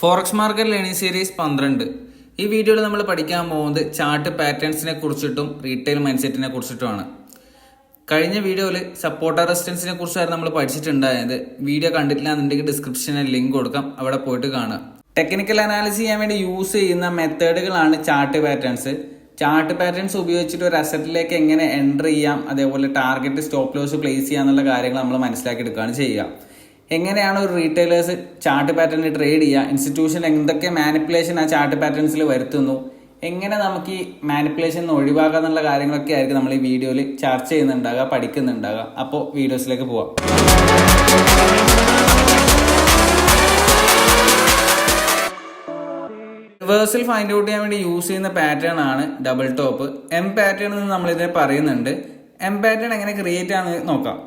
Forex market learning series 12. ഈ വീഡിയോയിൽ നമ്മൾ പഠിക്കാൻ പോകുന്നത് ചാർട്ട് പാറ്റേൺസിനെ കുറിച്ചിട്ടും റീറ്റെയിൽ മൈൻഡ് സെറ്റിനെ കുറിച്ചിട്ടുമാണ്. കഴിഞ്ഞ വീഡിയോയിൽ സപ്പോർട്ട് റെസിസ്റ്റൻസിനെ കുറിച്ചായിരുന്നു നമ്മൾ പഠിച്ചിട്ടുണ്ടായത്. വീഡിയോ കണ്ടിട്ടില്ല എന്നുണ്ടെങ്കിൽ ഡിസ്ക്രിപ്ഷനിൽ ലിങ്ക് കൊടുക്കാം, അവിടെ പോയിട്ട് കാണുക. ടെക്നിക്കൽ അനാലിസിസ് ചെയ്യാൻ വേണ്ടി യൂസ് ചെയ്യുന്ന മെത്തേഡുകളാണ് ചാർട്ട് പാറ്റേൺസ്. ചാർട്ട് പാറ്റേൺസ് ഉപയോഗിച്ചിട്ട് ഒരു അസറ്റിലേക്ക് എങ്ങനെ എൻ്റർ ചെയ്യാം, അതേപോലെ ടാർഗറ്റ് സ്റ്റോപ്പ് ലോസ് പ്ലേസ് ചെയ്യുക എന്നുള്ള കാര്യങ്ങൾ നമ്മൾ മനസ്സിലാക്കി എടുക്കുകയാണ് ചെയ്യുക. എങ്ങനെയാണ് ഒരു റീറ്റെയിലേഴ്സ് ചാർട്ട് പാറ്റേണിൽ ട്രേഡ് ചെയ്യുക, ഇൻസ്റ്റിറ്റ്യൂഷൻ എന്തൊക്കെ മാനിപ്പുലേഷൻ ആ ചാർട്ട് പാറ്റേൺസിൽ വരുത്തുന്നു, എങ്ങനെ നമുക്ക് ഈ മാനിപ്പുലേഷൻ ഒഴിവാക്കുക എന്നുള്ള കാര്യങ്ങളൊക്കെ ആയിരിക്കും നമ്മൾ ഈ വീഡിയോയിൽ ചർച്ച ചെയ്യുന്നുണ്ടാകുക, പഠിക്കുന്നുണ്ടാകുക. അപ്പോൾ വീഡിയോസിലേക്ക് പോവാം. റിവേഴ്സൽ ഫൈൻഡ് ഔട്ട് ചെയ്യാൻ വേണ്ടി യൂസ് ചെയ്യുന്ന പാറ്റേൺ ആണ് ഡബിൾ ടോപ്പ്. എം പാറ്റേൺ എന്ന് നമ്മളിതിനെ പറയുന്നുണ്ട്. എം പാറ്റേൺ എങ്ങനെ ക്രിയേറ്റ് ആണെന്ന് നോക്കാം.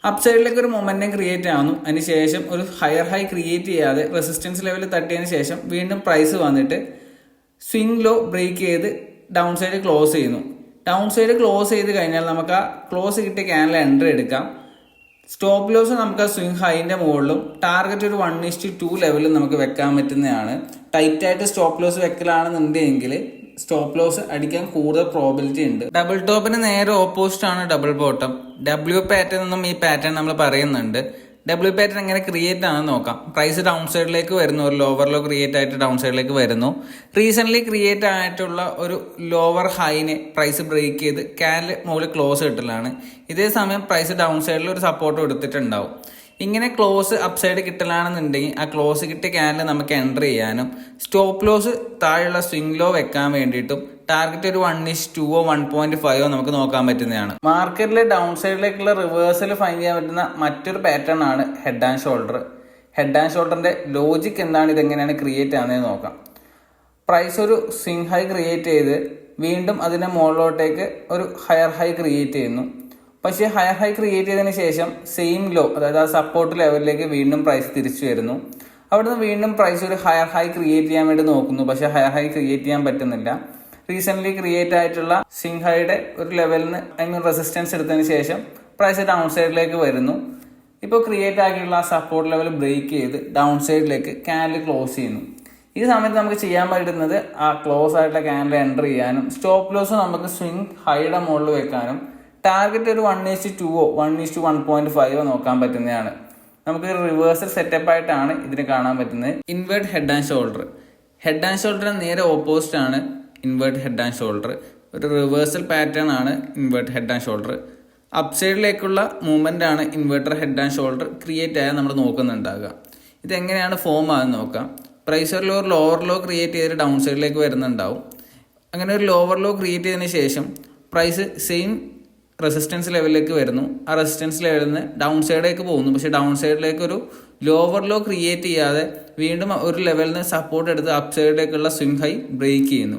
അപ് സൈഡിലേക്ക് ഒരു മൊമെന്റം ക്രിയേറ്റ് ആവുന്നു, അതിനുശേഷം ഒരു ഹയർ ഹൈ ക്രിയേറ്റ് ചെയ്യാതെ റെസിസ്റ്റൻസ് ലെവൽ തട്ടിയതിന് ശേഷം വീണ്ടും പ്രൈസ് വന്നിട്ട് സ്വിംഗ് ലോ ബ്രേക്ക് ചെയ്ത് ഡൗൺ സൈഡ് ക്ലോസ് ചെയ്യുന്നു. ഡൗൺ സൈഡ് ക്ലോസ് ചെയ്ത് കഴിഞ്ഞാൽ നമുക്ക് ആ ക്ലോസ് കിട്ടിയ ക്യാനിൽ എൻട്രി എടുക്കാം. സ്റ്റോപ്പ് ലോസ് നമുക്ക് ആ സ്വിംഗ് ഹൈൻ്റെ മുകളിലും ടാർഗറ്റ് ഒരു 1:2 ലെവലിൽ നമുക്ക് വെക്കാൻ പറ്റുന്നതാണ്. ടൈറ്റ് ആയിട്ട് സ്റ്റോപ്പ് ലോസ് വെക്കലാണെന്നുണ്ടെങ്കിൽ സ്റ്റോപ്പ് ലോസ് അടിക്കാൻ കൂടുതൽ പ്രോബിലിറ്റി ഉണ്ട്. ഡബിൾ ടോപ്പിന് നേരെ ഓപ്പോസിറ്റ് ആണ് ഡബിൾ ബോട്ടം. ഡബ്ല്യു പാറ്റേൺ എന്നും ഈ പാറ്റേൺ നമ്മൾ പറയുന്നുണ്ട്. ഡബ്ല്യു പാറ്റേൺ എങ്ങനെ ക്രിയേറ്റ് ആണെന്ന് നോക്കാം. പ്രൈസ് ഡൗൺ സൈഡിലേക്ക് വരുന്നു, ഒരു ലോവർ ലോ ക്രിയേറ്റ് ആയിട്ട് ഡൗൺ സൈഡിലേക്ക് വരുന്നു. റീസെന്റ് ക്രിയേറ്റ് ആയിട്ടുള്ള ഒരു ലോവർ ഹൈനെ പ്രൈസ് ബ്രേക്ക് ചെയ്ത് ക്യാനിൽ മുകളിൽ ക്ലോസ് കിട്ടലാണ്. ഇതേ സമയം പ്രൈസ് ഡൗൺ സൈഡിൽ ഒരു സപ്പോർട്ട് എടുത്തിട്ടുണ്ടാവും. ഇങ്ങനെ ക്ലോസ് അപ് സൈഡ് കിട്ടലാണെന്നുണ്ടെങ്കിൽ ആ ക്ലോസ് കിട്ടിയ ക്യാനിൽ നമുക്ക് എൻ്റർ ചെയ്യാനും സ്റ്റോപ്പ് ലോസ് താഴെയുള്ള സ്വിംഗ് ലോ വെക്കാൻ വേണ്ടിയിട്ടും ടാർഗറ്റ് ഒരു 1:2 1.5 നമുക്ക് നോക്കാൻ പറ്റുന്നതാണ്. മാർക്കറ്റിലെ ഡൗൺ സൈഡിലേക്കുള്ള റിവേഴ്സൽ ഫൈൻഡ് ചെയ്യാൻ പറ്റുന്ന മറ്റൊരു പാറ്റേൺ ആണ് head and shoulder. Head and ഷോൾഡറിന്റെ ലോജിക് എന്താണ്, ഇതെങ്ങനെയാണ് ക്രിയേറ്റ് ആവുന്നതെന്ന് നോക്കാം. പ്രൈസ് ഒരു സ്വിംഗ് ഹൈ ക്രിയേറ്റ് ചെയ്ത് വീണ്ടും അതിന്റെ മുകളിലോട്ടേക്ക് ഒരു ഹയർ ഹൈ ക്രിയേറ്റ് ചെയ്യുന്നു. പക്ഷേ ഹയർ ഹൈ ക്രിയേറ്റ് ചെയ്തതിന് ശേഷം സെയിം ലോ, അതായത് ആ സപ്പോർട്ട് ലെവലിലേക്ക് വീണ്ടും പ്രൈസ് തിരിച്ചു വരുന്നു. അവിടുന്ന് വീണ്ടും പ്രൈസ് ഒരു ഹയർ ഹൈ ക്രിയേറ്റ് ചെയ്യാൻ വേണ്ടി നോക്കുന്നു, പക്ഷേ ഹയർ ഹൈ ക്രിയേറ്റ് ചെയ്യാൻ പറ്റുന്നില്ല. റീസെന്റ് ക്രിയേറ്റ് ആയിട്ടുള്ള സ്വിംഗ് ഹൈയുടെ ഒരു ലെവലിന് റെസിസ്റ്റൻസ് എടുത്തതിന് ശേഷം പ്രൈസ് ഡൗൺ സൈഡിലേക്ക് വരുന്നു. ഇപ്പോൾ ക്രിയേറ്റ് ആക്കിയുള്ള ആ സപ്പോർട്ട് ലെവൽ ബ്രേക്ക് ചെയ്ത് ഡൗൺ സൈഡിലേക്ക് ക്യാൻഡിൽ ക്ലോസ് ചെയ്യുന്നു. ഈ സമയത്ത് നമുക്ക് ചെയ്യാൻ പറ്റുന്നത് ആ ക്ലോസ് ആയിട്ടുള്ള ക്യാൻഡിൽ എൻ്റർ ചെയ്യാനും സ്റ്റോപ്പ് ലോസ് നമുക്ക് സ്വിംഗ് ഹൈയുടെ മുകളിൽ വെക്കാനും ടാർഗറ്റ് ഒരു 1:2 1:1.5 നോക്കാൻ പറ്റുന്നതാണ്. നമുക്ക് റിവേഴ്സൽ സെറ്റപ്പ് ആയിട്ടാണ് ഇതിന് കാണാൻ പറ്റുന്നത്. Invert head and shoulder. Head and ഷോൾഡറിന് നേരെ ഓപ്പോസിറ്റ് ആണ് ഇൻവേർട്ട് ഹെഡ് ആൻഡ് ഷോൾഡർ. ഒരു റിവേഴ്സൽ പാറ്റേൺ ആണ് invert head and shoulder. Up സൈഡിലേക്കുള്ള മൂവ്മെന്റ് ആണ് inverter head and shoulder create ആയാൽ നമ്മൾ നോക്കുന്നുണ്ടാകുക. ഇതെങ്ങനെയാണ് ഫോം ആകുന്നത് നോക്കാം. പ്രൈസ് ഒരു ലോവർ ലോ ക്രിയേറ്റ് ചെയ്തിട്ട് ഡൗൺ സൈഡിലേക്ക് വരുന്നുണ്ടാവും. അങ്ങനെ ഒരു ലോവർ ലോ ക്രിയേറ്റ് ചെയ്തതിന് ശേഷം പ്രൈസ് സെയിം റെസിസ്റ്റൻസ് ലെവലിലേക്ക് വരുന്നു. ആ റെസിസ്റ്റൻസ് ലെവലിൽ നിന്ന് ഡൗൺ സൈഡിലേക്ക് പോകുന്നു. പക്ഷേ ഡൗൺ സൈഡിലേക്ക് ഒരു ലോവർ ലോ ക്രിയേറ്റ് ചെയ്യാതെ വീണ്ടും ഒരു ലെവലിൽ നിന്ന് സപ്പോർട്ട് എടുത്ത് അപ് സൈഡിലേക്കുള്ള സ്വിംഗ് ഹൈ ബ്രേക്ക് ചെയ്യുന്നു.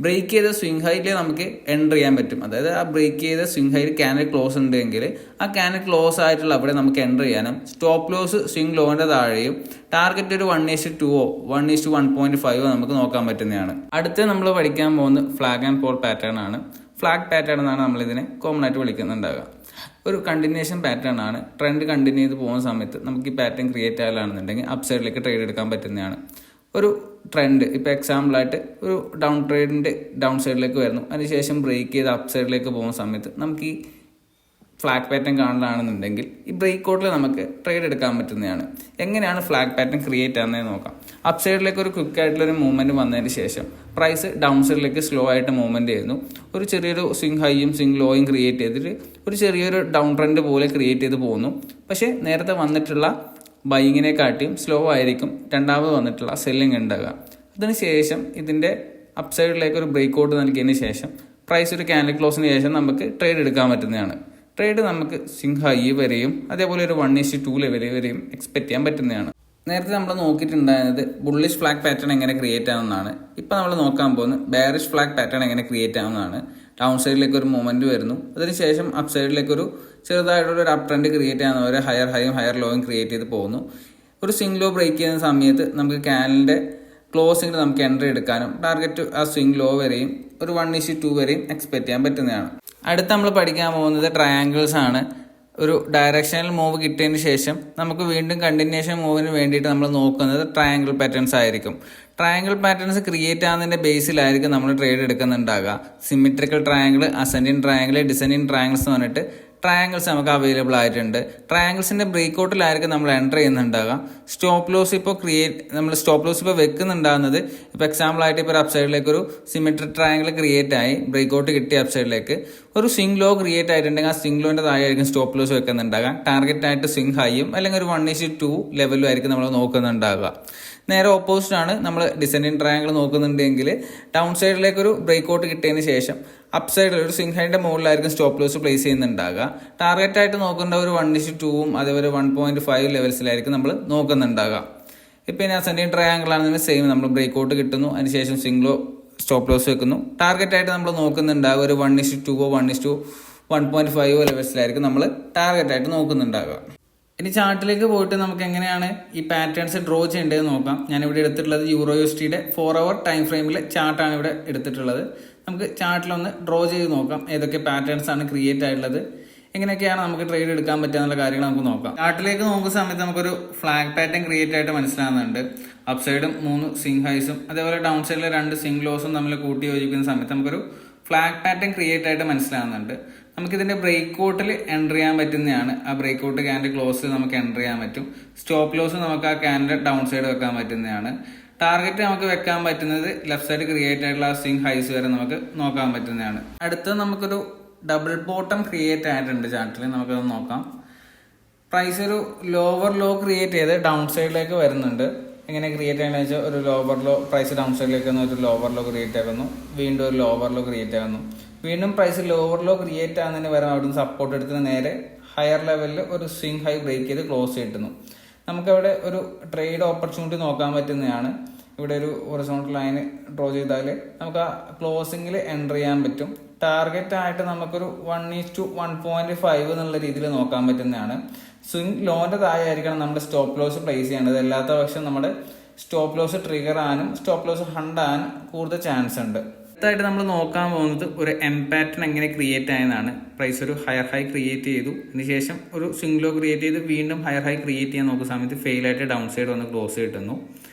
ബ്രേക്ക് ചെയ്ത സ്വിംഗ് ഹൈയിൽ നമുക്ക് എൻ്റർ ചെയ്യാൻ പറ്റും. അതായത് ആ ബ്രേക്ക് ചെയ്ത സ്വിംഗ് ഹൈയിൽ ക്യാനൽ ക്ലോസ് ഉണ്ടെങ്കിൽ ആ ക്യാനൽ ക്ലോസ് ആയിട്ടുള്ള അവിടെ നമുക്ക് എൻ്റർ ചെയ്യാനും സ്റ്റോപ്പ് ലോസ് സ്വിംഗ് ലോന്റെ താഴെയും ടാർഗറ്റ് ഒരു 1:2 1:1.5 നമുക്ക് നോക്കാൻ പറ്റുന്നതാണ്. അടുത്ത് നമ്മൾ പഠിക്കാൻ പോകുന്നത് ഫ്ലാഗ് ആൻഡ് പോൾ പാറ്റേൺ ആണ്. ഫ്ലാഗ് പാറ്റേൺ എന്നാണ് നമ്മളിതിനെ കോമൺ ആയിട്ട് വിളിക്കുന്നുണ്ടാവുക. ഒരു കണ്ടിന്യൂഷൻ പാറ്റേൺ ആണ്. ട്രെൻഡ് കണ്ടിന്യൂ ചെയ്ത് പോകുന്ന സമയത്ത് നമുക്ക് ഈ പാറ്റേൺ ക്രിയേറ്റ് ആയാലാണെന്നുണ്ടെങ്കിൽ അപ് സൈഡിലേക്ക് ട്രേഡ് എടുക്കാൻ പറ്റുന്നതാണ്. ഒരു ട്രെൻഡ് ഇപ്പോൾ എക്സാമ്പിളായിട്ട് ഒരു ഡൗൺ ട്രേഡിൻ്റെ ഡൗൺ സൈഡിലേക്ക് വരുന്നു, അതിനുശേഷം ബ്രേക്ക് ചെയ്ത് അപ് സൈഡിലേക്ക് പോകുന്ന സമയത്ത് നമുക്ക് ഈ ഫ്ലാഗ് പാറ്റേൺ കാണുകയാണെന്നുണ്ടെങ്കിൽ ഈ ബ്രേക്ക് ഔട്ടിൽ നമുക്ക് ട്രേഡ് എടുക്കാൻ പറ്റുന്നതാണ്. എങ്ങനെയാണ് ഫ്ലാഗ് പാറ്റേൺ ക്രിയേറ്റ് ആകുന്നതെന്ന് നോക്കാം. അപ് സൈഡിലേക്ക് ഒരു ക്വിക്ക് ആയിട്ടുള്ളൊരു മൂവ്മെൻറ്റ് വന്നതിന് ശേഷം പ്രൈസ് ഡൗൺ സൈഡിലേക്ക് സ്ലോ ആയിട്ട് മൂവ്മെൻറ്റ് ചെയ്യുന്നു. ഒരു ചെറിയൊരു സ്വിംഗ് ഹൈയും സ്വിംഗ് ലോയും ക്രിയേറ്റ് ചെയ്തിട്ട് ഒരു ചെറിയൊരു ഡൗൺ ട്രെൻഡ് പോലെ ക്രിയേറ്റ് ചെയ്ത് പോകുന്നു. പക്ഷേ നേരത്തെ വന്നിട്ടുള്ള ബൈങ്ങിനെക്കാട്ടിയും സ്ലോ ആയിരിക്കും രണ്ടാമത് വന്നിട്ടുള്ള സെല്ലിംഗ് ഉണ്ടാകുക. അതിനുശേഷം ഇതിൻ്റെ അപ് സൈഡിലേക്ക് ഒരു ബ്രേക്ക് ഔട്ട് നൽകിയതിന് ശേഷം പ്രൈസ് ഒരു ക്യാൻഡിൽ ക്ലോസിന് ശേഷം നമുക്ക് ട്രേഡ് എടുക്കാൻ പറ്റുന്നതാണ്. ട്രേഡ് നമുക്ക് സ്വിംഗ് ഹൈ വരെയും അതേപോലെ ഒരു 1:2 ലെവൽ വരെയും എക്സ്പെക്ട് ചെയ്യാൻ പറ്റുന്നതാണ്. നേരത്തെ നമ്മൾ നോക്കിയിട്ടുണ്ടായിരുന്നത് ബുള്ളിഷ് ഫ്ലാഗ് പാറ്റേൺ എങ്ങനെ ക്രിയേറ്റ് ആവുന്നതാണ്. ഇപ്പം നമ്മൾ നോക്കാൻ പോകുന്നത് ബെയറിഷ് ഫ്ലാഗ് പാറ്റേൺ എങ്ങനെ ക്രിയേറ്റ് ആവുന്നതാണ്. ഡൗൺ സൈഡിലേക്ക് ഒരു മൂവ്മെന്റ് വരുന്നു, അതിനുശേഷം അപ് സൈഡിലേക്ക് ഒരു ചെറുതായിട്ടുള്ള ഒരു അപ് ട്രെൻഡ് ക്രിയേറ്റ് ആവുന്ന ഒരു ഹയർ ഹൈയും ഹയർ ലോയും ക്രിയേറ്റ് ചെയ്ത് പോകുന്നു. ഒരു സ്വിംഗ് ലോ ബ്രേക്ക് ചെയ്യുന്ന സമയത്ത് നമുക്ക് ക്യാനലിന്റെ ക്ലോസിംഗ് നമുക്ക് എൻട്രി എടുക്കാനും ടാർഗറ്റ് ആ സ്വിംഗ് ലോ വരെയും ഒരു 1:2 വരെയും എക്സ്പെക്ട് ചെയ്യാൻ പറ്റുന്നതാണ്. അടുത്ത് നമ്മൾ പഠിക്കാൻ പോകുന്നത് ട്രയാങ്കിൾസ് ആണ്. ഒരു ഡയറക്ഷണൽ മൂവ് കിട്ടിയതിന് ശേഷം നമുക്ക് വീണ്ടും കണ്ടിന്യൂഷൻ മൂവിന് വേണ്ടിയിട്ട് നമ്മൾ നോക്കുന്നത് ട്രയാങ്കിൾ പാറ്റേൺസ് ആയിരിക്കും. ട്രയാങ്കിൾ പാറ്റേൺസ് ക്രിയേറ്റ് ആകുന്നതിന്റെ ബേസിലായിരിക്കും നമ്മൾ ട്രേഡ് എടുക്കുന്നുണ്ടാകുക. Symmetrical triangle, ascending triangle, descending triangles എന്ന് പറഞ്ഞിട്ട് ട്രയാങ്കിൾസ് നമുക്ക് അവൈലബിൾ ആയിട്ടുണ്ട്. ട്രയാങ്കിൾസിന്റെ ബ്രേക്ക്ഔട്ടിലായിരിക്കും നമ്മൾ എൻ്റർ ചെയ്യുന്നുണ്ടാകുക. സ്റ്റോപ്പ് ലോസ് ഇപ്പോൾ വെക്കുന്നുണ്ടാകുന്നത് ഇപ്പോൾ എക്സാമ്പിൾ ആയിട്ട് ഇപ്പോൾ ഒരു അപ്സൈഡിലേക്ക് ഒരു സിമെട്രിക് ട്രയാങ്കിൾ ക്രിയേറ്റ് ആയി ബ്രേക്ക്ഔട്ട് കിട്ടിയ അപ്സൈഡിലേക്ക് ഒരു സ്വിംഗ് ലോ ക്രിയേറ്റ് ആയിട്ടുണ്ടെങ്കിൽ ആ സ്വിംഗ് ലോന്റെ താഴെയായിരിക്കും സ്റ്റോപ്പ് ലോസ് വെക്കുന്നുണ്ടാകുക. ടാർഗറ്റ് ആയിട്ട് സ്വിംഗ് ഹൈയും അല്ലെങ്കിൽ ഒരു 1:2 ലെവലും ആയിരിക്കും നമ്മൾ നോക്കുന്നുണ്ടാകുക. നേരെ ഓപ്പോസിറ്റ് ആണ് നമ്മൾ ഡിസെൻഡിങ് ട്രയാങ്കിൾ നോക്കുന്നുണ്ടെങ്കിൽ ഡൗൺ സൈഡിലേക്ക് ഒരു ബ്രേക്ക്ഔട്ട് കിട്ടിയതിന് ശേഷം അപ്പ് സൈഡിൽ ഒരു സ്വിംഗ് ഹൈന്റെ മുകളിലായിരിക്കും സ്റ്റോപ്പ് ലോസ് പ്ലേസ് ചെയ്യുന്നുണ്ടാകുക. ടാർഗറ്റ് ആയിട്ട് നോക്കേണ്ട ഒരു 1:2 അതേപോലെ 1.5 ലെവൽസിലായിരിക്കും നമ്മൾ നോക്കുന്നുണ്ടാകുക. ഇപ്പം ഇനി അസെൻഡിങ് ട്രയാങ്കിൾ ആണെന്നുണ്ടെങ്കിൽ സെയിം നമ്മൾ ബ്രേക്ക്ഔട്ട് കിട്ടുന്നു, അതിനുശേഷം സ്വിംഗ് ലോ സ്റ്റോപ്പ് ലോസ് വെക്കുന്നു. ടാർഗറ്റ് ആയിട്ട് നമ്മൾ നോക്കുന്നുണ്ടാകുക ഒരു 1:2 1:1.5 ലെവൽസിലായിരിക്കും നമ്മൾ ടാർഗറ്റ് ആയിട്ട് നോക്കുന്നുണ്ടാകുക. ഇനി ചാർട്ടിലേക്ക് പോയിട്ട് നമുക്ക് എങ്ങനെയാണ് ഈ പാറ്റേൺസ് ഡ്രോ ചെയ്യേണ്ടതെന്ന് നോക്കാം. ഞാനിവിടെ എടുത്തിട്ടുള്ളത് യൂറോ യുഎസ്ഡിയുടെ 4 hour ടൈം ഫ്രെയിമിലെ ചാർട്ടാണ് ഇവിടെ എടുത്തിട്ടുള്ളത്. നമുക്ക് ചാർട്ടിലൊന്ന് ഡ്രോ ചെയ്ത് നോക്കാം ഏതൊക്കെ പാറ്റേൺസ് ആണ് ക്രിയേറ്റ് ആയിട്ടുള്ളത്, എങ്ങനെയൊക്കെയാണ് നമുക്ക് ട്രേഡ് എടുക്കാൻ പറ്റുക എന്നുള്ള കാര്യങ്ങൾ നമുക്ക് നോക്കാം. ചാർട്ടിലേക്ക് നോക്കുന്ന സമയത്ത് നമുക്കൊരു ഫ്ലാഗ് പാറ്റേൺ ക്രിയേറ്റ് ആയിട്ട് മനസ്സിലാകുന്നുണ്ട്. അപ്പ് സൈഡും 3 സ്വിംഗ് ഹൈസും അതേപോലെ ഡൗൺ സൈഡിലെ 2 സ്വിംഗ് ലോസും തമ്മിൽ കൂട്ടി യോജിക്കുന്ന സമയത്ത് നമുക്കൊരു ഫ്ലാഗ് പാറ്റേൺ ക്രിയേറ്റ് ആയിട്ട് മനസ്സിലാകുന്നുണ്ട്. നമുക്കിതിന്റെ ബ്രേക്ക്ഔട്ടിൽ എൻ്റർ ചെയ്യാൻ പറ്റുന്നതാണ്. ആ ബ്രേക്ക്ഔട്ട് ക്യാൻഡിൽ ക്ലോസിൽ നമുക്ക് എൻ്റർ ചെയ്യാൻ പറ്റും. സ്റ്റോപ്പ് ലോസ് നമുക്ക് ആ ക്യാൻഡിൽ ഡൗൺ സൈഡ് വെക്കാൻ പറ്റുന്നതാണ്. ടാർഗറ്റ് നമുക്ക് വെക്കാൻ പറ്റുന്നത് ലെഫ്റ്റ് സൈഡ് ക്രിയേറ്റ് ആയിട്ടുള്ള ആ സ്വിംഗ് ഹൈസ് വരെ നമുക്ക് നോക്കാൻ പറ്റുന്നതാണ്. അടുത്തത് നമുക്കൊരു ഡബിൾ ബോട്ടം ക്രിയേറ്റ് ആയിട്ടുണ്ട് ചാർട്ടിൽ, നമുക്കത് നോക്കാം. പ്രൈസ് ഒരു ലോവർ ലോ ക്രിയേറ്റ് ചെയ്ത് ഡൗൺ സൈഡിലേക്ക് വരുന്നുണ്ട്. എങ്ങനെ ക്രിയേറ്റ് ചെയ്യണമെന്ന് വെച്ചാൽ ഒരു ലോവർ ലോ, പ്രൈസ് ഡൗൺ സൈഡിലേക്ക് ഒരു ലോവർ ലോ ക്രിയേറ്റ് ആകുന്നു, വീണ്ടും ഒരു ലോവർ ലോ ക്രിയേറ്റ് ആകുന്നു, വീണ്ടും പ്രൈസ് ലോവർ ലോ ക്രിയേറ്റ് ആകുന്നതിന് വരെ അവിടുന്ന് സപ്പോർട്ട് എടുത്തിന് നേരെ ഹയർ ലെവലിൽ ഒരു സ്വിംഗ് ഹൈ ബ്രേക്ക് ചെയ്ത് ക്ലോസ് കിട്ടുന്നു. നമുക്കവിടെ ഒരു ട്രേഡ് ഓപ്പർച്യൂണിറ്റി നോക്കാൻ പറ്റുന്നതാണ്. ഇവിടെ ഒരു ഹൊറിസോണ്ടൽ ലൈൻ ഡ്രോ ചെയ്താൽ നമുക്ക് ആ ക്ലോസിംഗിൽ എൻ്റർ ചെയ്യാൻ പറ്റും. ടാർഗറ്റ് ആയിട്ട് നമുക്കൊരു 1:1.5 എന്നുള്ള രീതിയിൽ നോക്കാൻ പറ്റുന്നതാണ്. സ്വിംഗ് ലോന്റെ താഴെ ആയിരിക്കണം നമ്മുടെ സ്റ്റോപ്പ് ലോസ് പ്ലേസ് ചെയ്യേണ്ടത്. അല്ലാത്ത പക്ഷം നമ്മുടെ സ്റ്റോപ്പ് ലോസ് ട്രിഗർ ആകാനും സ്റ്റോപ്പ് ലോസ് ഹണ്ട് ആകാനും കൂടുതൽ ചാൻസ് ഉണ്ട്. അടുത്തായിട്ട് നമ്മൾ നോക്കാൻ പോകുന്നത് ഒരു എം പാറ്റേൺ എങ്ങനെ ക്രിയേറ്റ് ആയെന്നാണ്. പ്രൈസ് ഒരു ഹയർ ഹൈ ക്രിയേറ്റ് ചെയ്തു, അതിനുശേഷം ഒരു സ്വിംഗ് ലോ ക്രിയേറ്റ് ചെയ്ത് വീണ്ടും ഹയർ ഹൈ ക്രിയേറ്റ് ചെയ്യാൻ നോക്കുന്ന സമയത്ത് ഫെയിൽ ആയിട്ട് ഡൗൺ സൈഡ് വന്ന് ക്ലോസ് കിട്ടുന്നു.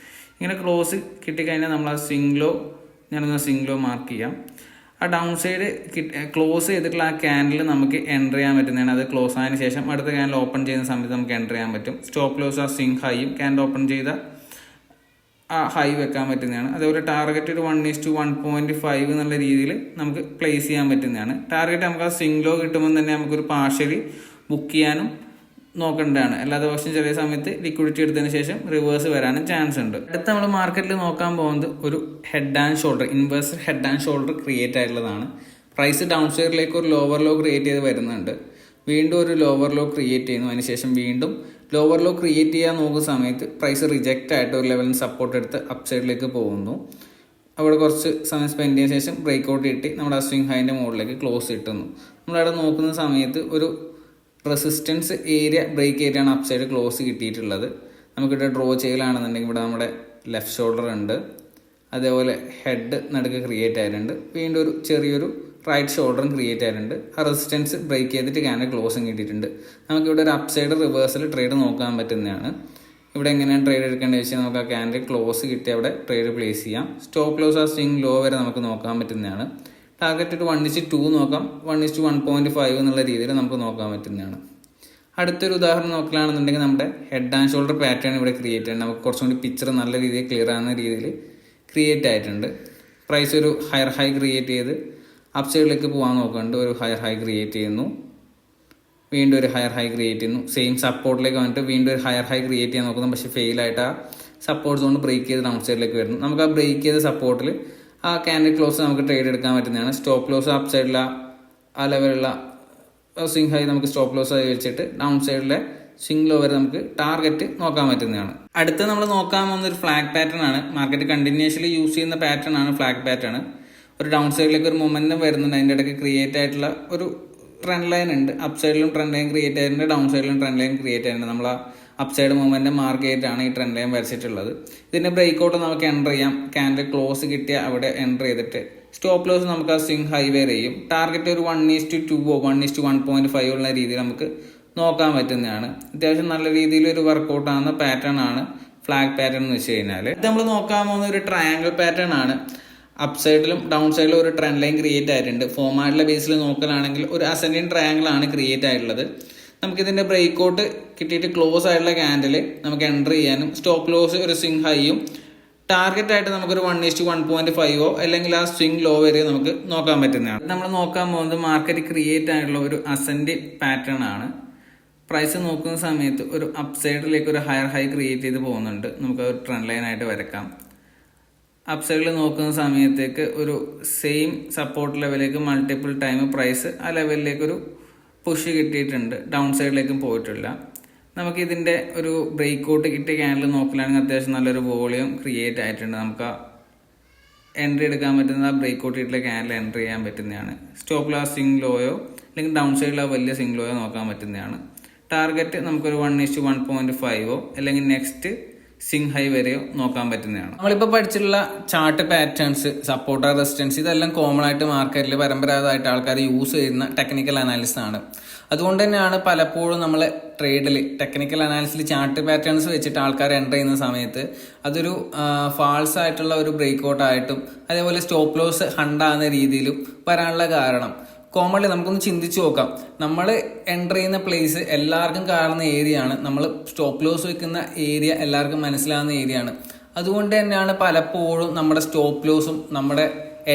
ഇങ്ങനെ ക്ലോസ് കിട്ടിക്കഴിഞ്ഞാൽ നമ്മൾ ആ സ്വിംഗ് ലോ, ഞാനൊന്ന് സ്വിംഗ് ലോ മാർക്ക് ചെയ്യാം. ആ ഡൗൺ സൈഡ് ക്ലോസ് ചെയ്തിട്ടുള്ള ആ ക്യാൻഡിൽ നമുക്ക് എൻ്റർ ചെയ്യാൻ പറ്റുന്നതാണ്. അത് ക്ലോസ് ആയതിനു ശേഷം അടുത്ത ക്യാൻഡിൽ ഓപ്പൺ ചെയ്യുന്ന സമയത്ത് നമുക്ക് എൻ്റർ ചെയ്യാൻ പറ്റും. സ്റ്റോപ്പ് ലോസ് ആ സ്വിംഗ് ഹൈയും ക്യാൻഡിൽ ഓപ്പൺ ചെയ്ത ആ ഹൈ വെക്കാൻ പറ്റുന്നതാണ്. അതേപോലെ ടാർഗറ്റ് ഒരു 1:1.5 എന്നുള്ള രീതിയിൽ നമുക്ക് പ്ലേസ് ചെയ്യാൻ പറ്റുന്നതാണ്. ടാർഗറ്റ് നമുക്ക് ആ സ്വിംഗ് ലോ കിട്ടുമ്പോൾ തന്നെ നമുക്കൊരു പാർഷ്യലി ബുക്ക് ചെയ്യാനും നോക്കേണ്ടതാണ്. അല്ലാതെ പക്ഷേ ചെറിയ സമയത്ത് ലിക്വിഡിറ്റി എടുത്തതിന് ശേഷം റിവേഴ്സ് വരാനും ചാൻസ് ഉണ്ട്. അടുത്ത നമ്മൾ മാർക്കറ്റിൽ നോക്കാൻ പോകുന്നത് ഒരു head and shoulder, inverse head and shoulder create ആയിട്ടുള്ളതാണ്. പ്രൈസ് ഡൗൺ സൈഡിലേക്ക് ഒരു ലോവർ ലോ ക്രിയേറ്റ് ചെയ്ത് വരുന്നുണ്ട്, വീണ്ടും ഒരു ലോവർ ലോ ക്രിയേറ്റ് ചെയ്യുന്നു, അതിനുശേഷം വീണ്ടും ലോവർ ലോ ക്രിയേറ്റ് ചെയ്യാൻ നോക്കുന്ന സമയത്ത് പ്രൈസ് റിജക്റ്റ് ആയിട്ട് ഒരു ലെവലിന് സപ്പോർട്ട് എടുത്ത് അപ്പ് സൈഡിലേക്ക് പോകുന്നു. അവിടെ കുറച്ച് സമയം സ്പെൻഡ് ചെയ്ത ശേഷം ബ്രേക്ക്ഔട്ട് കിട്ടി നമ്മുടെ ആ സ്വിംഗ് ഹൈൻ്റെ മുകളിലേക്ക് ക്ലോസ് കിട്ടുന്നു. നമ്മളവിടെ നോക്കുന്ന സമയത്ത് ഒരു റെസിസ്റ്റൻസ് ഏരിയ ബ്രേക്ക് ചെയ്തിട്ടാണ് അപ്പ് സൈഡ് ക്ലോസ് കിട്ടിയിട്ടുള്ളത്. നമുക്കിവിടെ ഡ്രോ ചെയ്യലാണെന്നുണ്ടെങ്കിൽ ഇവിടെ നമ്മുടെ ലെഫ്റ്റ് ഷോൾഡർ ഉണ്ട്, അതേപോലെ ഹെഡ് നടുക്ക് ക്രിയേറ്റ് ആയിട്ടുണ്ട്, വീണ്ടും ഒരു ചെറിയൊരു റൈറ്റ് ഷോൾഡറും ക്രിയേറ്റ് ആയിട്ടുണ്ട്. ആ റെസിസ്റ്റൻസ് ബ്രേക്ക് ചെയ്തിട്ട് ക്യാൻഡിൽ ക്ലോസും കിട്ടിയിട്ടുണ്ട്. നമുക്കിവിടെ ഒരു അപ്പ് സൈഡ് റിവേഴ്സൽ ട്രേഡ് നോക്കാൻ പറ്റുന്നതാണ്. ഇവിടെ എങ്ങനെയാണ് ട്രേഡ് എടുക്കേണ്ടത് വെച്ചാൽ നമുക്ക് ആ ക്യാൻഡിൽ ക്ലോസ് കിട്ടി അവിടെ ട്രേഡ് പ്ലേസ് ചെയ്യാം. സ്റ്റോപ്പ് ലോസ് ആ സ്വിംഗ് ലോ വരെ നമുക്ക് നോക്കാൻ പറ്റുന്നതാണ്. ടാർഗറ്റ് ഒരു 1:2 നോക്കാം, 1:1.5 എന്നുള്ള രീതിയിൽ നമുക്ക് നോക്കാൻ പറ്റുന്നതാണ്. അടുത്തൊരു ഉദാഹരണം നോക്കുകയാണെന്നുണ്ടെങ്കിൽ നമ്മുടെ ഹെഡ് ആൻഡ് ഷോൾഡർ പാറ്റേൺ ഇവിടെ ക്രിയേറ്റ് ആണ്. നമുക്ക് കുറച്ചും കൂടി പിക്ചർ നല്ല രീതിയിൽ ക്ലിയർ ആകുന്ന രീതിയിൽ ക്രിയേറ്റ് ആയിട്ടുണ്ട്. പ്രൈസ് ഒരു ഹയർ ഹൈ ക്രിയേറ്റ് ചെയ്ത് അപ്പ് സൈഡിലേക്ക് പോകാൻ നോക്കുന്നുണ്ട്, ഒരു ഹയർ ഹൈ ക്രിയേറ്റ് ചെയ്യുന്നു, വീണ്ടും ഒരു ഹയർ ഹൈ ക്രിയേറ്റ് ചെയ്യുന്നു, സെയിം സപ്പോർട്ടിലേക്ക് വന്നിട്ട് വീണ്ടും ഒരു ഹയർ ഹൈ ക്രിയേറ്റ് ചെയ്യാൻ നോക്കുന്നു. പക്ഷേ ഫെയിൽ ആയിട്ട് ആ സപ്പോർട്ട് സോൺ ബ്രേക്ക് ചെയ്ത് ഡൗൺ സൈഡിലേക്ക് വരുന്നു. നമുക്ക് ആ ബ്രേക്ക് ചെയ്ത സപ്പോർട്ടിൽ ആ ക്യാൻഡിൽ ക്ലോസ് നമുക്ക് ട്രേഡ് എടുക്കാൻ പറ്റുന്നതാണ്. സ്റ്റോപ്പ് ലോസ് അപ്പ് സൈഡിലുള്ള ആ ലെവലുള്ള സ്വിംഗ് ഹൈ നമുക്ക് സ്റ്റോപ്പ് ലോസ് ആയി വെച്ചിട്ട് ഡൗൺ സൈഡിലെ സ്വിംഗ് ലോ വരെ നമുക്ക് ടാർഗറ്റ് നോക്കാൻ പറ്റുന്നതാണ്. അടുത്ത് നമ്മൾ നോക്കാൻ പോകുന്ന ഒരു ഫ്ലാഗ് പാറ്റേൺ ആണ്. മാർക്കറ്റ് കണ്ടിന്യൂസ്ലി യൂസ് ചെയ്യുന്ന പാറ്റേൺ ആണ് ഫ്ലാഗ് പാറ്റേൺ. ഒരു ഡൗൺ സൈഡിലേക്ക് ഒരു മൊമെന്റം വരുന്നുണ്ട്, അതിൻ്റെ ഇടയ്ക്ക് ക്രിയേറ്റ് ആയിട്ടുള്ള ഒരു ട്രെൻഡ് ലൈൻ ഉണ്ട്. അപ്പ് സൈഡിലും ട്രെൻഡ് ലൈൻ ക്രിയേറ്റ് ആയിട്ടുണ്ട്, ഡൗൺ സൈഡിലും ട്രെൻഡ് ലൈൻ ക്രിയേറ്റ് ആയിട്ടുണ്ട്. നമ്മൾ ആ അപ്പ് സൈഡ് മൊമെന്റം മാർക്ക് ചെയ്തിട്ടാണ് ഈ ട്രെൻഡ് ലൈൻ വരച്ചിട്ടുള്ളത്. ഇതിന്റെ ബ്രേക്ക്ഔട്ട് നമുക്ക് എൻ്റർ ചെയ്യാം. ക്യാൻഡിൽ ക്ലോസ് കിട്ടിയ അവിടെ എൻ്റർ ചെയ്തിട്ട് സ്റ്റോപ്പ് ലോസ് നമുക്ക് ആ സ്വിംഗ് ഹൈ വരെ ചെയ്യും. ടാർഗറ്റ് ഒരു 1:2 1:1.5 ഉള്ള രീതിയിൽ നമുക്ക് നോക്കാൻ പറ്റുന്നതാണ്. അത്യാവശ്യം നല്ല രീതിയിൽ ഒരു വർക്കൗട്ട് ആകുന്ന പാറ്റേൺ ആണ് ഫ്ലാഗ് പാറ്റേൺ എന്ന് വെച്ച് കഴിഞ്ഞാൽ. ഇത് നമ്മൾ നോക്കാൻ പോകുന്ന ഒരു ട്രയാങ്കിൾ പാറ്റേൺ ആണ്. അപ്പ് സൈഡിലും ഡൗൺ സൈഡിലും ഒരു ട്രെൻഡ് ലൈൻ ക്രിയേറ്റ് ആയിട്ടുണ്ട്. ഫോമാറ്റിലെ ബേസിൽ നോക്കലാണെങ്കിൽ ഒരു അസെൻഡിങ് ട്രയാങ്കിൾ ആണ് ക്രിയേറ്റ് ആയിട്ടുള്ളത്. നമുക്കിതിന്റെ ബ്രേക്ക് ഔട്ട് കിട്ടിയിട്ട് ക്ലോസ് ആയിട്ടുള്ള ക്യാൻഡിൽ നമുക്ക് എൻട്രി ചെയ്യാനും സ്റ്റോപ്പ് ലോസ് ഒരു സ്വിംഗ് ഹൈയും ടാർഗറ്റ് ആയിട്ട് നമുക്കൊരു 1:1.5 അല്ലെങ്കിൽ ആ സ്വിംഗ് ലോ വരെ നമുക്ക് നോക്കാൻ പറ്റുന്നതാണ്. നമ്മൾ നോക്കാൻ പോകുന്നത് മാർക്കറ്റ് ക്രിയേറ്റ് ആയിട്ടുള്ള ഒരു അസെൻഡ് പാറ്റേൺ ആണ്. പ്രൈസ് നോക്കുന്ന സമയത്ത് ഒരു അപ്പ് സൈഡിലേക്ക് ഒരു ഹയർ ഹൈ ക്രിയേറ്റ് ചെയ്ത് പോകുന്നുണ്ട്. നമുക്ക് ഒരു ട്രെൻഡ് ലൈൻ ആയിട്ട് വരക്കാം. അപ്പ് സൈഡിൽ നോക്കുന്ന സമയത്തേക്ക് ഒരു സെയിം സപ്പോർട്ട് ലെവലിലേക്ക് മൾട്ടിപ്പിൾ ടൈം പ്രൈസ് ആ ലെവലിലേക്ക് ഒരു പുഷ് കിട്ടിയിട്ടുണ്ട്. ഡൗൺ സൈഡിലേക്കും പോയിട്ടില്ല. നമുക്ക് ഇതിന്റെ ഒരു ബ്രേക്ക് ഔട്ട് കിട്ടിയ ക്യാൻഡിൽ നോക്കലാണെങ്കിൽ അത്യാവശ്യം നല്ലൊരു വോളിയം ക്രിയേറ്റ് ആയിട്ടുണ്ട്. നമുക്ക് എൻട്രി എടുക്കാൻ പറ്റുന്ന ബ്രേക്ക് ഔട്ട് കിട്ടിയ ക്യാൻഡിൽ എൻട്രി ചെയ്യാൻ പറ്റുന്നതാണ്. സ്റ്റോപ്പ് ലോസ് സ്വിംഗ് ലോയോ അല്ലെങ്കിൽ ഡൗൺ സൈഡിൽ ആ വലിയ സ്വിംഗ് ലോയോ നോക്കാൻ പറ്റുന്നതാണ്. ടാർഗറ്റ് നമുക്കൊരു 1:1.5 അല്ലെങ്കിൽ നെക്സ്റ്റ് സ്വിംഗ് ഹൈ വരെയോ നോക്കാൻ പറ്റുന്നതാണ്. നമ്മളിപ്പോൾ പഠിച്ചിട്ടുള്ള ചാർട്ട് പാറ്റേൺസ്, സപ്പോർട്ടർ റെസിസ്റ്റൻസ്, ഇതെല്ലാം കോമൺ ആയിട്ട് മാർക്കറ്റിൽ പരമ്പരാഗതമായിട്ട് ആൾക്കാർ യൂസ് ചെയ്യുന്ന ടെക്നിക്കൽ അനാലിസിസ് ആണ്. അതുകൊണ്ട് തന്നെയാണ് പലപ്പോഴും നമ്മൾ ട്രേഡിൽ ടെക്നിക്കൽ അനാലിസിൽ ചാർട്ട് പാറ്റേൺസ് വെച്ചിട്ട് ആൾക്കാർ എൻ്റർ ചെയ്യുന്ന സമയത്ത് അതൊരു ഫാൾസ് ആയിട്ടുള്ള ഒരു ബ്രേക്ക് ഔട്ട് ആയിട്ടും അതേപോലെ സ്റ്റോപ്പ് ലോസ് ഹണ്ടാകുന്ന രീതിയിലും വരാനുള്ള കാരണം. കോമൺലി നമുക്കൊന്ന് ചിന്തിച്ചു നോക്കാം. നമ്മൾ എൻ്റർ ചെയ്യുന്ന പ്ലേസ് എല്ലാവർക്കും കാണുന്ന ഏരിയ ആണ്. നമ്മൾ സ്റ്റോപ്പ് ലോസ് വെക്കുന്ന ഏരിയ എല്ലാവർക്കും മനസ്സിലാവുന്ന ഏരിയ ആണ്. അതുകൊണ്ട് തന്നെയാണ് പലപ്പോഴും നമ്മുടെ സ്റ്റോപ്പ് ലോസും നമ്മുടെ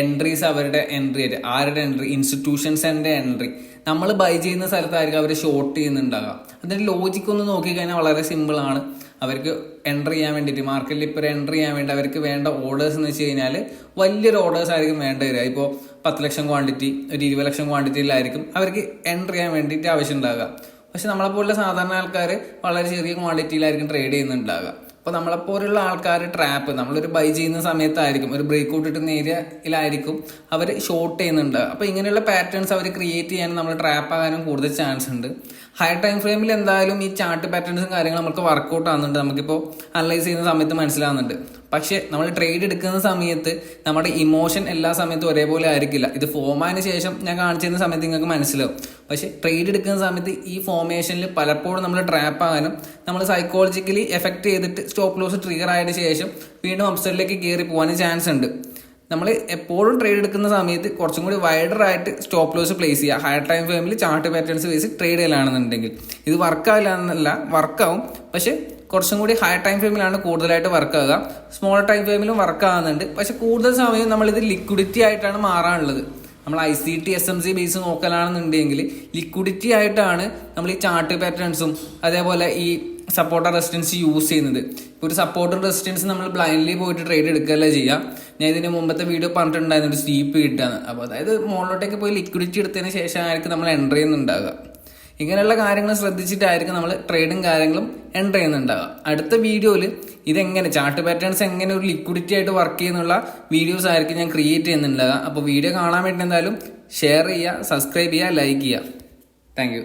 എൻട്രീസ് അവരുടെ എൻട്രി ആയിട്ട് ആരുടെ എൻട്രി ഇൻസ്റ്റിറ്റ്യൂഷൻസിന്റെ എൻട്രി നമ്മൾ ബൈ ചെയ്യുന്ന സ്ഥലത്തായിരിക്കും അവർ ഷോർട്ട് ചെയ്യുന്നുണ്ടാകാം. അതിന്റെ ലോജിക്ക് ഒന്ന് നോക്കിക്കഴിഞ്ഞാൽ വളരെ സിമ്പിൾ ആണ്. അവർക്ക് എൻട്രി ചെയ്യാൻ വേണ്ടിയിട്ട് മാർക്കറ്റിൽ ഇപ്പോൾ എൻട്രി ചെയ്യാൻ വേണ്ടി അവർക്ക് വേണ്ട ഓർഡേഴ്സ് എന്ന് വെച്ച് കഴിഞ്ഞാൽ വലിയൊരു ഓർഡേഴ്സ് ആയിരിക്കും വേണ്ട വരിക. ഇപ്പോൾ 10 ലക്ഷം ക്വാണ്ടിറ്റി ഒരു 20 ലക്ഷം ക്വാണ്ടിറ്റിയിലായിരിക്കും അവർക്ക് എൻട്രി ചെയ്യാൻ വേണ്ടിയിട്ട് ആവശ്യം ഉണ്ടാകുക. പക്ഷെ നമ്മളെപ്പോലുള്ള സാധാരണ ആൾക്കാർ വളരെ ചെറിയ ക്വാണ്ടിറ്റിയിലായിരിക്കും ട്രേഡ് ചെയ്യുന്നുണ്ടാകുക. അപ്പോൾ നമ്മളെപ്പോലുള്ള ആൾക്കാർ ട്രാപ്പ് നമ്മളൊരു ബൈ ചെയ്യുന്ന സമയത്തായിരിക്കും ഒരു ബ്രേക്ക് ഔട്ട് കിട്ടുന്ന ഏരിയയിലായിരിക്കും അവർ ഷോർട്ട് ചെയ്യുന്നുണ്ടാകുക. അപ്പോൾ ഇങ്ങനെയുള്ള പാറ്റേൺസ് അവർ ക്രിയേറ്റ് ചെയ്യാനും നമ്മൾ ട്രാപ്പ് ആകാനും കൂടുതൽ ചാൻസ് ഉണ്ട്. ഹൈ ടൈം ഫ്രെയിമിൽ എന്തായാലും ഈ ചാർട്ട് പാറ്റേൺസും കാര്യങ്ങളും നമുക്ക് വർക്കൗട്ട് ആകുന്നുണ്ട്. നമുക്കിപ്പോൾ അനലൈസ് ചെയ്യുന്ന സമയത്ത് മനസ്സിലാവുന്നുണ്ട്. പക്ഷെ നമ്മൾ ട്രേഡ് എടുക്കുന്ന സമയത്ത് നമ്മുടെ ഇമോഷൻ എല്ലാ സമയത്തും ഒരേപോലെ ആയിരിക്കില്ല. ഇത് ഫോമായതിനു ശേഷം ഞാൻ കാണിച്ചു തരുന്ന സമയത്ത് നിങ്ങൾക്ക് മനസ്സിലാവും. പക്ഷെ ട്രേഡ് എടുക്കുന്ന സമയത്ത് ഈ ഫോർമേഷനിൽ പലപ്പോഴും നമ്മൾ ട്രാപ്പ് ആകാനും നമ്മൾ സൈക്കോളജിക്കലി എഫക്ട് ചെയ്തിട്ട് സ്റ്റോപ്പ് ലോസ് ട്രിഗർ ആയതിനു ശേഷം വീണ്ടും അപ്സൈഡിലേക്ക് കയറി പോകാനും ചാൻസ് ഉണ്ട്. നമ്മൾ എപ്പോഴും ട്രേഡ് എടുക്കുന്ന സമയത്ത് കുറച്ചും കൂടി വൈഡർ ആയിട്ട് സ്റ്റോപ്പ് ലോസ് പ്ലേസ് ചെയ്യുക. ഹയർ ടൈം ഫ്രെയിമിൽ ചാർട്ട് പാറ്റേൺസ് ബേസ് ട്രേഡ് ചെയ്യലാണെന്നുണ്ടെങ്കിൽ ഇത് വർക്കാവില്ല എന്നല്ല, വർക്കാവും. പക്ഷെ കുറച്ചും കൂടി ഹയർ ടൈം ഫ്രെയിമിലാണ് കൂടുതലായിട്ട് വർക്ക് ആകുക. സ്മോൾ ടൈം ഫ്രെയിമിലും വർക്ക് ആകുന്നുണ്ട്. പക്ഷെ കൂടുതൽ സമയം നമ്മളിത് ലിക്വിഡിറ്റി ആയിട്ടാണ് മാറാനുള്ളത്. നമ്മൾ ICT SMC ബേസ് നോക്കലാണെന്നുണ്ടെങ്കിൽ ലിക്വിഡിറ്റി ആയിട്ടാണ് നമ്മൾ ഈ ചാർട്ട് പാറ്റേൺസും അതേപോലെ ഈ സപ്പോർട്ടർ റെസിസ്റ്റൻസ് യൂസ് ചെയ്യുന്നത്. ഇപ്പോൾ ഒരു സപ്പോർട്ടർ റെസിസ്റ്റൻസ് നമ്മൾ ബ്ലൈൻഡ്ലി പോയിട്ട് ട്രേഡ് എടുക്കുകയല്ല ചെയ്യുക. ഞാൻ ഇതിന് മുമ്പത്തെ വീഡിയോ പറഞ്ഞിട്ടുണ്ടായിരുന്നു ഒരു സ്റ്റീപ്പ് കിട്ടാന്ന്. അപ്പോൾ അതായത് മുകളിലോട്ടേക്ക് പോയി ലിക്വിഡിറ്റി എടുത്തതിന് ശേഷമായിരിക്കും നമ്മൾ എൻ്റർ ചെയ്യുന്നുണ്ടാകുക. ഇങ്ങനെയുള്ള കാര്യങ്ങൾ ശ്രദ്ധിച്ചിട്ടായിരിക്കും നമ്മൾ ട്രേഡും കാര്യങ്ങളും എൻ്റർ ചെയ്യുന്നുണ്ടാകുക. അടുത്ത വീഡിയോയിൽ ഇതെങ്ങനെ ചാർട്ട് പാറ്റേൺസ് എങ്ങനെ ഒരു ലിക്വിഡിറ്റി ആയിട്ട് വർക്ക് ചെയ്യുന്നുള്ള വീഡിയോസ് ആയിരിക്കും ഞാൻ ക്രിയേറ്റ് ചെയ്യുന്നുണ്ടാകുക. അപ്പോൾ വീഡിയോ കാണാൻ വേണ്ടി എന്തായാലും ഷെയർ ചെയ്യുക, സബ്സ്ക്രൈബ് ചെയ്യുക, ലൈക്ക് ചെയ്യുക. Thank you.